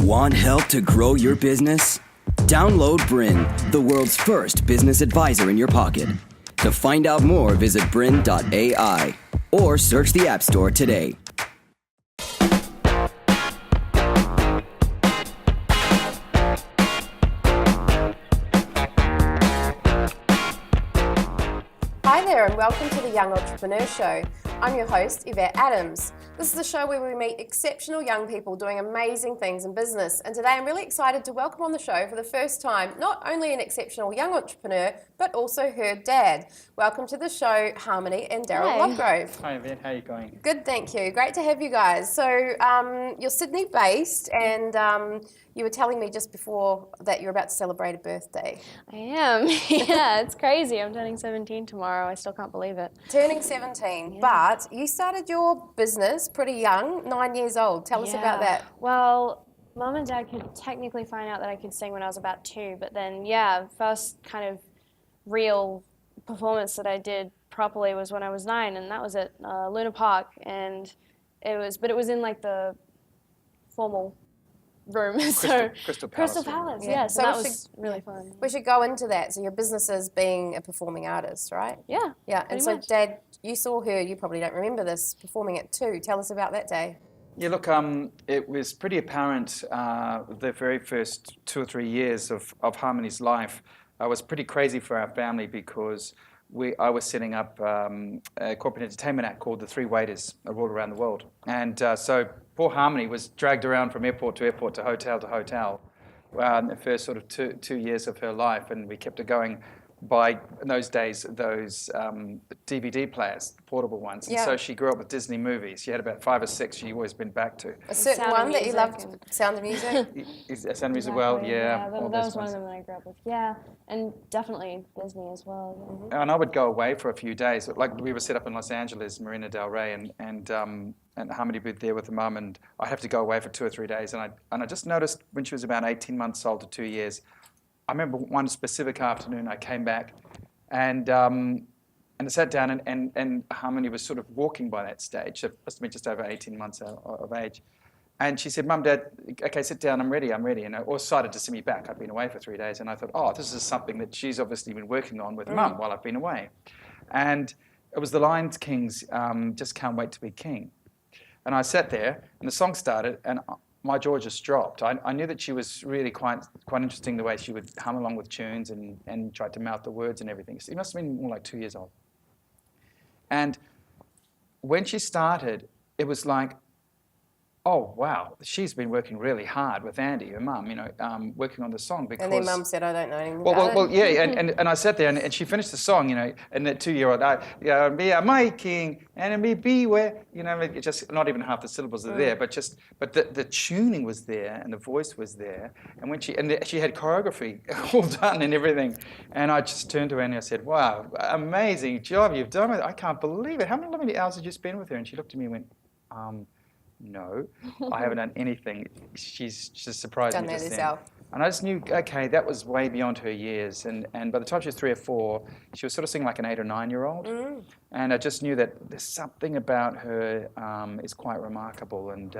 Want help to grow your business? Download Bryn, the world's first business advisor in your pocket. To find out more, visit bryn.ai or search the App Store today. Hi there and welcome to the Young Entrepreneur Show. I'm your host, Yvette Adams. This is the show where we meet exceptional young people doing amazing things in business. And today I'm really excited to welcome on the show for the first time, not only an exceptional young entrepreneur, but also her dad. Welcome to the show, Harmony and Daryl Lovegrove. Hi Yvette, how are you going? Good, thank you. Great to have you guys. So you're Sydney based and you were telling me just before that you're about to celebrate a birthday. I am. Yeah, it's crazy. I'm turning 17 tomorrow. I still can't believe it. Turning 17, but you started your business pretty young, 9 years old. Tell us about that. Well, Mum and Dad could technically find out that I could sing when I was about 2, but then, first kind of real performance that I did properly was when I was 9, and that was at Luna Park, and it was in like the formal room. Crystal Palace, Yeah. yes, So and that we was really fun. We should go into that. So your business is being a performing artist, right? Yeah. Yeah, and pretty so much. Dad, you saw her, you probably don't remember this, performing at 2. Tell us about that day. Yeah, look, it was pretty apparent the very first 2 or 3 years of Harmony's life was pretty crazy for our family because I was setting up a corporate entertainment act called The Three Waiters all around the world. And so poor Harmony was dragged around from airport to airport to hotel in the first sort of two years of her life. And we kept her going by, in those days, those DVD players, portable ones. And Yeah. so she grew up with Disney movies. She had about 5 or 6 she'd always been back to. A certain Sound of one that you Music loved, and- Sound of Music? Is Sound as well, Exactly, yeah. all that those was one ones. of them that I grew up with. Yeah, and definitely Disney as well. Yeah. And I would go away for a few days. Like we were set up in Los Angeles, Marina Del Rey, and Harmony would be there with the mum, and I'd have to go away for 2 or 3 days. And I just noticed when she was about 18 months old to 2 years, I remember one specific afternoon I came back, and I sat down, and Harmony was sort of walking by that stage. It must have been just over 18 months of age. And she said, "Mum, Dad, okay, sit down, I'm ready. And I was excited to see me back. I'd been away for 3 days, and I thought, oh, this is something that she's obviously been working on with Mum while I've been away. And it was the Lion King's Just Can't Wait to Be King. And I sat there, and the song started, and my jaw just dropped. I knew that she was really quite interesting the way she would hum along with tunes and tried to mouth the words and everything. She must have been more like 2 years old. And when she started, it was like, oh, wow, she's been working really hard with Andy, her mum, working on the song because... And then Mum said, I don't know anything about Well, it. yeah, and I sat there and she finished the song, and that 2-year-old, be my king, and me beware, it just not even half the syllables are there, but the tuning was there and the voice was there, and when she had choreography all done and everything, and I just turned to Andy and I said, wow, amazing job you've done with it. I can't believe it. How many hours had you spent with her? And she looked at me and went, no, I haven't done anything. She's just surprised Done me that just herself. then. And I just knew, okay, that was way beyond her years. And by the time she was 3 or 4, she was sort of singing like an 8 or 9-year-old. And I just knew that there's something about her is quite remarkable. And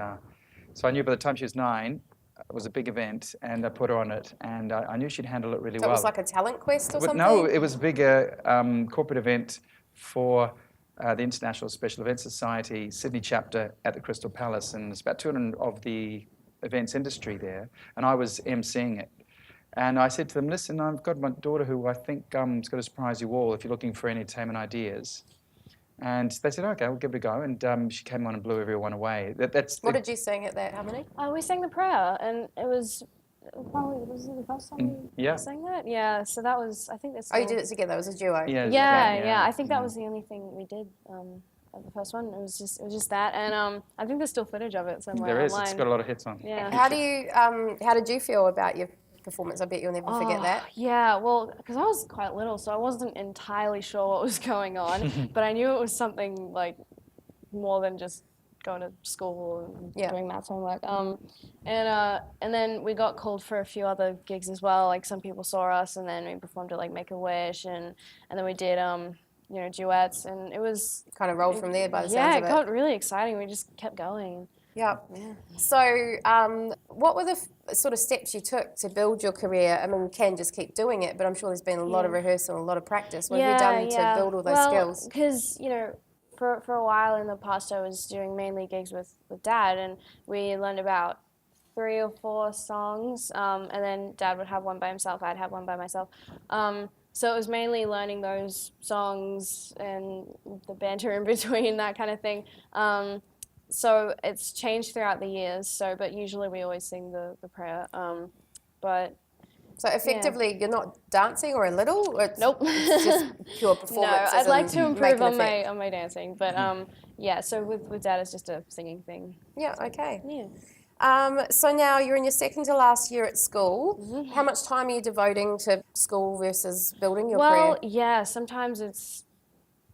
so I knew by the time she was 9, it was a big event, and I put her on it, and I knew she'd handle it really So well. it was like a talent quest or something? No, it was a bigger corporate event for the International Special Events Society Sydney chapter at the Crystal Palace, and it's about 200 of the events industry there, and I was emceeing it. And I said to them, listen, I've got my daughter who I think is going to surprise you all if you're looking for any entertainment ideas. And they said, okay, we'll give it a go. And she came on and blew everyone away. What did you sing at that, Harmony? We sang the prayer, and it was the first time we sang that? Yeah, so that was, I think that's... Oh, you did it together. It was a duo. Yeah, I think that was the only thing we did at the first one. It was just that, and I think there's still footage of it somewhere There is. online. It's got a lot of hits on. Yeah. How did you feel about your performance? I bet you'll never forget that. Yeah, well, because I was quite little, so I wasn't entirely sure what was going on, but I knew it was something like more than just going to school and doing maths homework. And then we got called for a few other gigs as well. Like some people saw us, and then we performed at like Make-A-Wish, and then we did duets, and it was kind of rolled from there by the sounds yeah, of it. it got really exciting. We just kept going. Yeah. So, what were the sort of steps you took to build your career? I mean, you can just keep doing it, but I'm sure there's been a lot of rehearsal and a lot of practice. What have you done to build all those skills? Because, for a while in the past, I was doing mainly gigs with Dad, and we learned about 3 or 4 songs, and then Dad would have one by himself, I'd have one by myself. So it was mainly learning those songs and the banter in between, that kind of thing. So it's changed throughout the years. But usually we always sing the prayer. So effectively, you're not dancing or a little? Or nope. It's just pure performance. No, I'd like to improve on my dancing, but so with Dad, it's just a singing thing. Yeah. Okay. Yeah. So now you're in your second to last year at school. Mm-hmm. How much time are you devoting to school versus building your career? Well, yeah, sometimes it's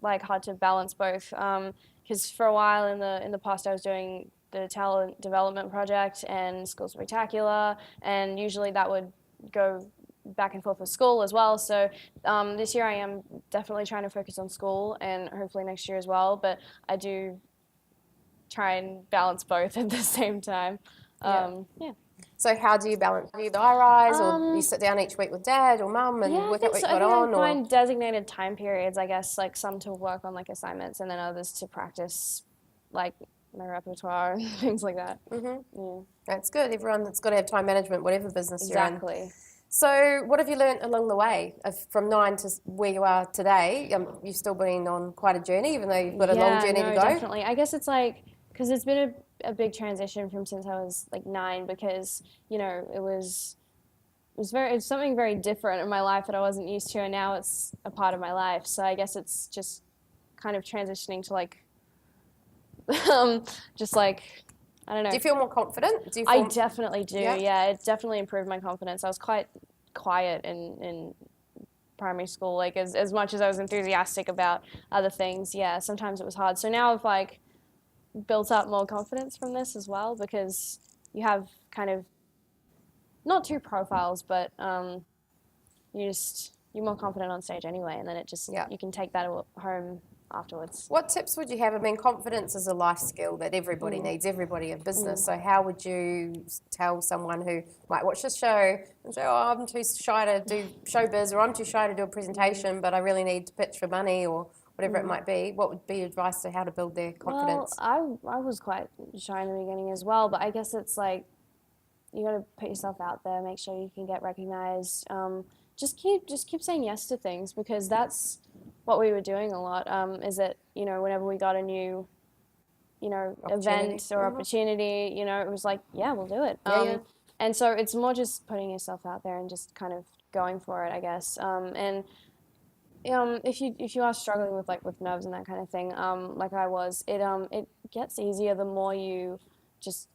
like hard to balance both. Because for a while in the past, I was doing the talent development project and School Spectacular, and usually that would go back and forth with school as well. So this year I am definitely trying to focus on school, and hopefully next year as well. But I do try and balance both at the same time. Yeah. So how do you balance? Do you diarise, or you sit down each week with Dad or Mum and work out what you got on? I find designated time periods, I guess, like some to work on like assignments, and then others to practice like my repertoire and things like that. Mm-hmm. Yeah. That's good. Everyone's got to have time management, whatever business you're in. Exactly. So what have you learned along the way from 9 to where you are today? You've still been on quite a journey, even though you've got a long journey to go. Definitely. I guess it's like, because it's been a big transition from since I was like 9, because it was something very different in my life that I wasn't used to, and now it's a part of my life. So I guess it's just kind of transitioning to like just like, I don't know. Do you feel more confident? I definitely do. Yeah, it definitely improved my confidence. I was quite quiet in primary school, like as much as I was enthusiastic about other things. Yeah, sometimes it was hard. So now I've like built up more confidence from this as well, because you have kind of not 2 profiles, but you're more confident on stage anyway, and then it just you can take that home afterwards. What tips would you have? I mean, confidence is a life skill that everybody needs, everybody in business. So how would you tell someone who might watch this show and say, oh, I'm too shy to do showbiz, or I'm too shy to do a presentation, but I really need to pitch for money, or whatever it might be? What would be your advice to how to build their confidence? Well, I was quite shy in the beginning as well, but I guess it's like you got to put yourself out there, make sure you can get recognized. Just keep saying yes to things, because that's what we were doing a lot, is that, whenever we got a new, event or opportunity, it was like, yeah, we'll do it. And so it's more just putting yourself out there and just kind of going for it, I guess. And if you are struggling with nerves and that kind of thing, like I was, it gets easier the more you just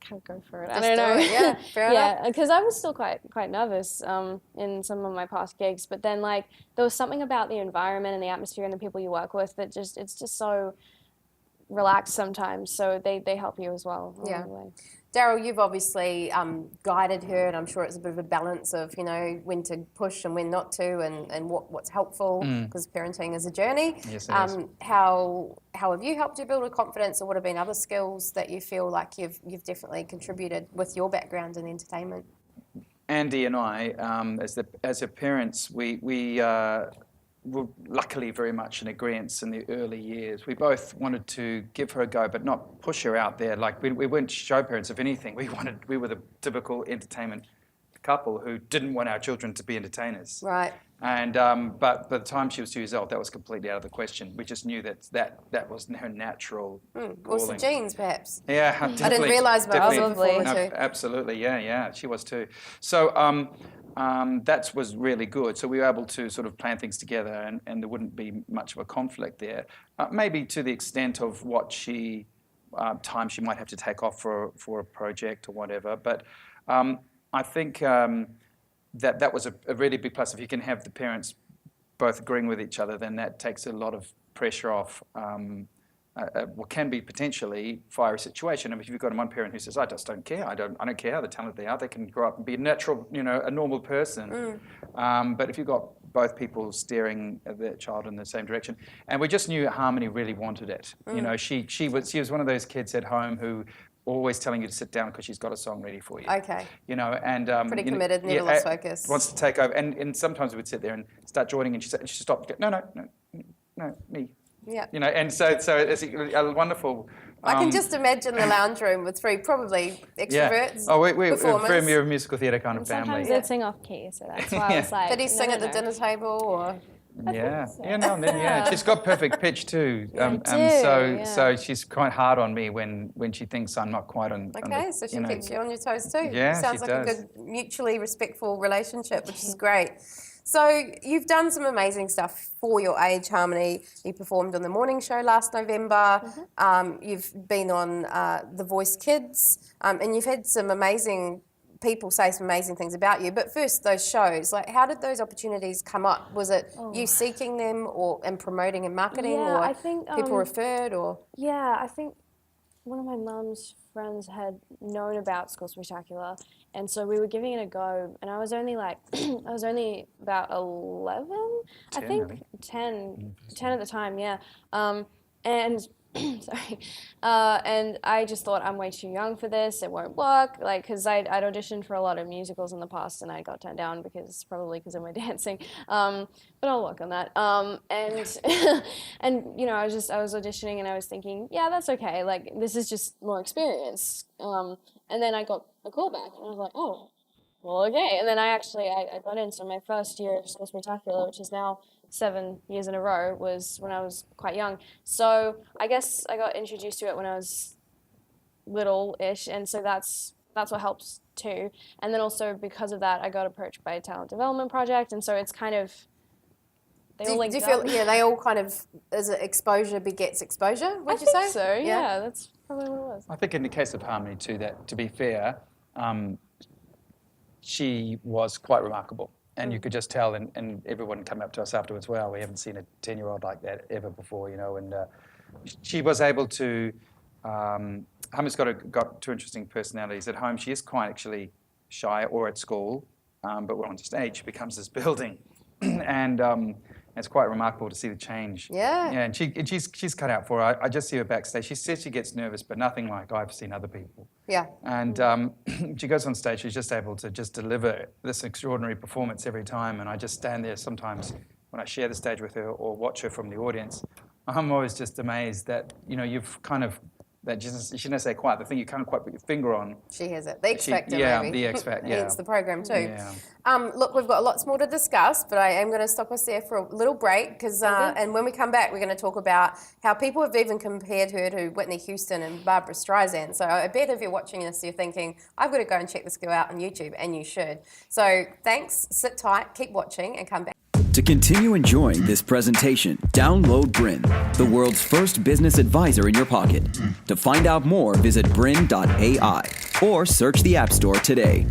kind of go for it. I don't know. Yeah, fair enough. Because I was still quite nervous in some of my past gigs, but then there was something about the environment and the atmosphere and the people you work with that it's just so relaxed sometimes. So they help you as well. Yeah. Daryl, you've obviously guided her, and I'm sure it's a bit of a balance of, when to push and when not to, and what's helpful, because parenting is a journey. Yes, it is. How have you helped you build a confidence, or what have been other skills that you feel like you've definitely contributed with your background in entertainment? Andy and I, as her parents, we were luckily very much in agreement in the early years. We both wanted to give her a go, but not push her out there. Like we weren't show parents of anything. We were the typical entertainment couple who didn't want our children to be entertainers. Right. And but by the time she was 2 years old, that was completely out of the question. We just knew that was her natural calling. Or some genes, perhaps. Yeah, definitely. I didn't realise my husband before too. Absolutely, yeah, she was too. So that was really good. So we were able to sort of plan things together, and there wouldn't be much of a conflict there. Maybe to the extent of what time she might have to take off for a project or whatever. But I think that was a really big plus. If you can have the parents both agreeing with each other, then that takes a lot of pressure off what can be potentially fiery situation. I mean, if you've got one parent who says, "I just don't care. I don't care how talented they are. They can grow up and be a natural, a normal person." But if you've got both people steering the child in the same direction. And we just knew Harmony really wanted it. You know, she was one of those kids at home who always telling you to sit down because she's got a song ready for you. Okay. You know, and Pretty committed, never lost focus. Wants to take over, and sometimes we'd sit there and start joining, and she stopped. No, me. Yeah. You know, and so it's a wonderful. I can just imagine the lounge room with three probably extroverts. Oh, we're performers. a musical theatre kind of family. Sometimes they'd sing off key, so that's why I was like. Did he sing at the dinner table or? Yeah, she's got perfect pitch too. So she's quite hard on me when she thinks I'm not quite on. Okay, so she keeps you on your toes too. Yeah, sounds she like does. a good, mutually respectful relationship, which is great. So you've done some amazing stuff for your age, Harmony. You performed on the morning show last November. You've been on The Voice Kids, and you've had some amazing people say some amazing things about you. But first, those shows, like how did those opportunities come up? Was it you seeking them and promoting and marketing, or I think, people referred, or? Yeah, I think one of my mum's friends had known about School Spectacular, and so we were giving it a go. And I was only like, I was only about 11, 10, I think, really? 10 at the time, yeah. And sorry, and I just thought I'm way too young for this. It won't work, like, because I'd auditioned for a lot of musicals in the past, and I got turned down probably because of my dancing. But I'll work on that. And you know, I was auditioning, and I was thinking, yeah, that's okay. Like, this is just more experience. And then I got a call back, and I was like, oh, well, okay. And then I got in. So my first year of School Spectacular, which is now 7 years in a row, was when I was quite young. So I guess I got introduced to it when I was little-ish, and so that's what helps too. And then also because of that, I got approached by a talent development project, and so it's kind of they all linked do you feel up. they all kind of, is it exposure begets exposure? Would you I think say? so? Yeah, that's probably what it was. I think in the case of Harmony too, that to be fair, she was quite remarkable. And you could just tell, and everyone come up to us afterwards, well, we haven't seen a 10-year-old like that ever before, you know, and she was able to, Harmony's got two interesting personalities. At home, she is quite actually shy, or at school, but when on stage, she becomes this building. And it's quite remarkable to see the change. Yeah. Yeah, and she's cut out for it. I just see her backstage. She says she gets nervous, but nothing like I've seen other people. Yeah. And she goes on stage, she's just able to just deliver this extraordinary performance every time. And I just stand there sometimes when I share the stage with her or watch her from the audience. I'm always just amazed that, you know, you've kind of, that just, you shouldn't say quite, the thing you can't quite put your finger on. She has it. The X Factor, yeah, maybe. the X Factor, yeah. Hence the program too. Yeah. Look, we've got lots more to discuss, but I am going to stop us there for a little break, because and when we come back, we're going to talk about how people have even compared her to Whitney Houston and Barbara Streisand. So I bet if you're watching this, you're thinking, I've got to go and check this girl out on YouTube, and you should. So thanks, sit tight, keep watching, and come back. To continue enjoying this presentation, download Bryn, the world's first business advisor in your pocket. To find out more, visit bryn.ai or search the App Store today.